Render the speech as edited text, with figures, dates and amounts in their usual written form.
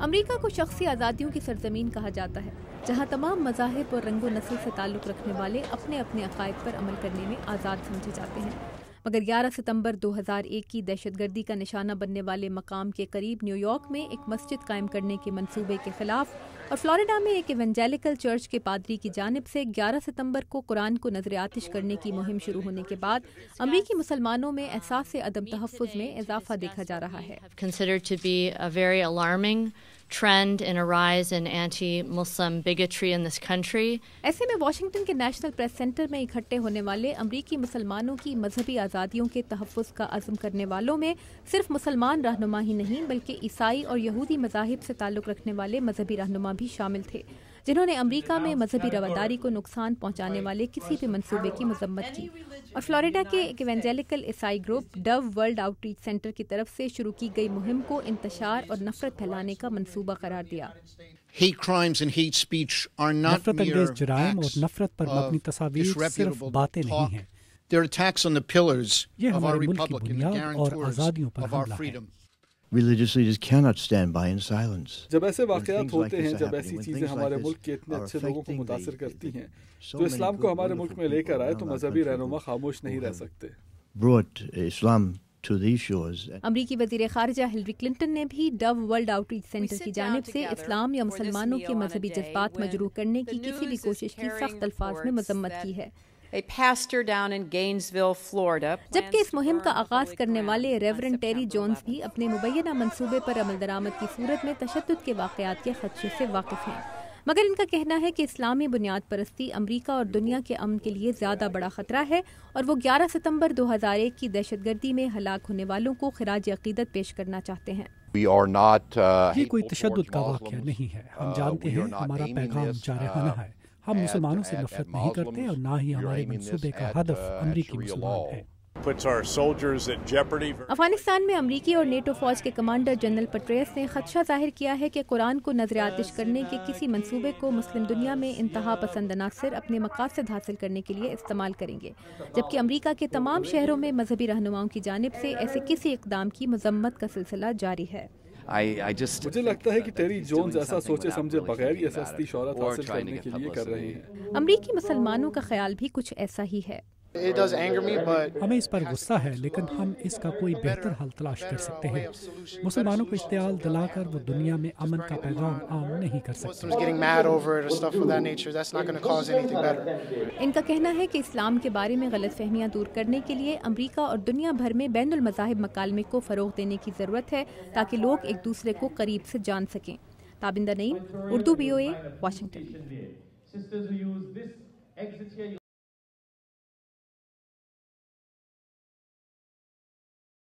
امریکہ کو شخصی آزادیوں کی سرزمین کہا جاتا ہے، جہاں تمام مذاہب اور رنگ و نسل سے تعلق رکھنے والے اپنے اپنے عقائد پر عمل کرنے میں آزاد سمجھے جاتے ہیں۔ مگر 11 ستمبر 2001 کی دہشت گردی کا نشانہ بننے والے مقام کے قریب نیو یارک میں ایک مسجد قائم کرنے کے منصوبے کے خلاف اور فلوریڈا میں ایک ایونجیلیکل چرچ کے پادری کی جانب سے 11 ستمبر کو قرآن کو نذر آتش کرنے کی مہم شروع ہونے کے بعد امریکی مسلمانوں میں احساس عدم تحفظ میں اضافہ دیکھا جا رہا ہے۔ trend in a rise in anti-Muslim bigotry in this country. ایسے میں واشنگٹن کے نیشنل پریس سینٹر میں اکٹھے ہونے والے امریکی مسلمانوں کی مذہبی آزادیوں کے تحفظ کا عزم کرنے والوں میں صرف مسلمان رہنما ہی نہیں بلکہ عیسائی اور یہودی مذاہب سے تعلق رکھنے والے مذہبی رہنما بھی شامل تھے، جنہوں نے امریکہ میں مذہبی رواداری کو نقصان پہنچانے والے کسی بھی منصوبے کی مذمت کی، اور فلوریڈا کے ایک ایونجیلیکل عیسائی group do world out reach centre کی طرف سے شروع کی گئی مہم کو انتشار اور نفرت پھیلانے کا منصوبہ قرار دیا۔ نفرت انگیز جرائم اور نفرت پر مبنی تصاویر صرف باتیں نہیں ہیں، یہ ہمارے ملک کی بنیاد اور آزادیوں پر حملہ ہے۔ جب ایسے واقعات ہوتے ہیں، جب ایسی چیزیں ہمارے ملک کے اتنے اچھے لوگوں کو متاثر کرتی ہیں جو اسلام کو ہمارے ملک میں لے کر آئے، تو مذہبی رہنما خاموش نہیں رہ سکتے۔ امریکی وزیر خارجہ ہلری کلنٹن نے بھی do world out reach centre کی جانب سے اسلام یا مسلمانوں کے مذہبی جذبات مجروح کرنے کی کسی بھی کوشش کی سخت الفاظ میں مذمت کی ہے۔ جبکہ اس مہم کا آغاز کرنے والے ریورنڈ ٹیری جونز بھی اپنے مبینہ منصوبے پر عمل درآمد کی صورت میں تشدد کے واقعات کے خدشے سے واقف ہیں، مگر ان کا کہنا ہے کہ اسلامی بنیاد پرستی امریکہ اور دنیا کے امن کے لیے زیادہ بڑا خطرہ ہے، اور وہ 11 ستمبر 2001 کی دہشت گردی میں ہلاک ہونے والوں کو خراج عقیدت پیش کرنا چاہتے ہیں۔ یہ کوئی تشدد کا واقعہ نہیں ہے، ہم جانتے ہیں ہمارا پیغام جارحانہ ہے، ہم مسلمانوں سے نفرت نہیں کرتے اور نہ ہی ہمارے منصوبے کا ہدف امریکی مسلمان ہے۔ افغانستان میں امریکی اور نیٹو فوج کے کمانڈر جنرل پٹریس نے خدشہ ظاہر کیا ہے کہ قرآن کو نذر آتش کرنے کے کسی منصوبے کو مسلم دنیا میں انتہا پسند عناصر اپنے مقاصد حاصل کرنے کے لیے استعمال کریں گے، جبکہ امریکہ کے تمام شہروں میں مذہبی رہنماؤں کی جانب سے ایسے کسی اقدام کی مذمت کا سلسلہ جاری ہے۔ مجھے لگتا ہے کہ ٹیری جونز ایسا سوچے سمجھے بغیر یہ سستی شہرت حاصل کرنے کے لیے کر رہے ہیں۔ امریکی مسلمانوں کا خیال بھی کچھ ایسا ہی ہے۔ ہمیں اس پر غصہ ہے، لیکن ہم اس کا کوئی بہتر حل تلاش کر سکتے ہیں۔ مسلمانوں کو اشتعال دلا کر وہ دنیا میں امن کا پیغام عام نہیں کر سکتے۔ ان کا کہنا ہے کہ اسلام کے بارے میں غلط فہمیاں دور کرنے کے لیے امریکہ اور دنیا بھر میں بین المذاہب مکالمے کو فروغ دینے کی ضرورت ہے تاکہ لوگ ایک دوسرے کو قریب سے جان سکیں۔ تابندہ نعیم، اردو VOA، واشنگٹن۔